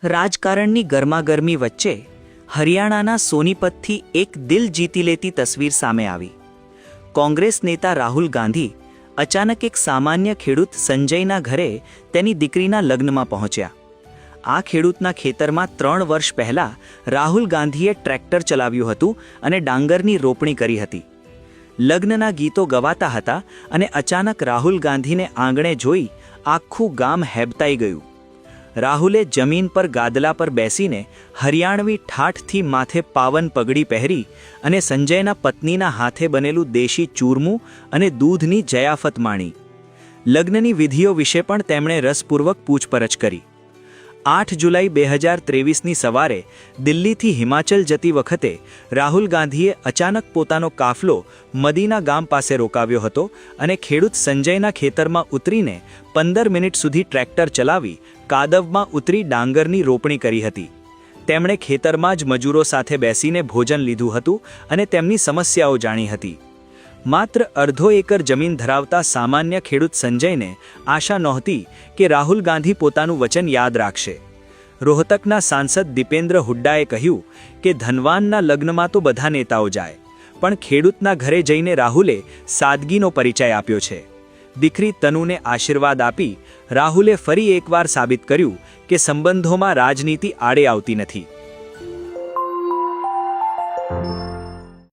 રાજકારણની ગરમાગરમી વચ્ચે હરિયાણાના સોનીપતથી એક દિલ જીતી લેતી તસવીર સામે આવી। કોંગ્રેસ નેતા રાહુલ ગાંધી અચાનક એક સામાન્ય ખેડૂત સંજયના ઘરે તેની દીકરીના લગ્નમાં પહોંચ્યા। આ ખેડૂતના ખેતરમાં 3 વર્ષ પહેલા રાહુલ ગાંધીએ ટ્રેક્ટર ચલાવ્યું હતું અને ડાંગરની રોપણી કરી હતી। લગ્નના ગીતો ગવાતા હતા અને અચાનક રાહુલ ગાંધીને આંગણે જોઈ આખું ગામ હેબતાઈ ગયું। રાહુલે જમીન પર ગાદલા પર બેસીને હરિયાણવી ઠાઠથી માથે પાવન પગડી પહેરી અને સંજયના પત્નીના હાથે બનેલું દેશી ચૂરમું અને દૂધની જયાફત માણી। લગ્નની વિધિઓ વિશે પણ તેમણે રસપૂર્વક પૂછપરછ કરી। 8 જુલાઈ 2023ની સવારે દિલ્હીથી હિમાચલ જતી વખતે રાહુલ ગાંધીએ અચાનક પોતાનો કાફલો મદીના ગામ પાસે રોકાવ્યો હતો અને ખેડૂત સંજયના ખેતરમાં ઉતરીને 15 મિનિટ સુધી ટ્રેક્ટર ચલાવી કાદવમાં ઉતરી ડાંગરની રોપણી કરી હતી। તેમણે ખેતરમાં જ મજૂરો સાથે બેસીને ભોજન લીધું હતું અને તેમની સમસ્યાઓ જાણી હતી। માત્ર અડધો એકર જમીન ધરાવતા સામાન્ય ખેડૂત સંજયને આશા નહોતી કે રાહુલ ગાંધી પોતાનું વચન યાદ રાખશે। રોહતકના સાંસદ દીપેન્દ્ર હુડ્ડાએ કહ્યું કે ધનવાનના લગ્નમાં તો બધા નેતાઓ જાય, પણ ખેડૂતના ઘરે જઈને રાહુલે સાદગીનો પરિચય આપ્યો છે। દીકરી તનુને આશીર્વાદ આપી રાહુલે ફરી એકવાર સાબિત કર્યું કે સંબંધોમાં રાજનીતિ આડે આવતી નથી।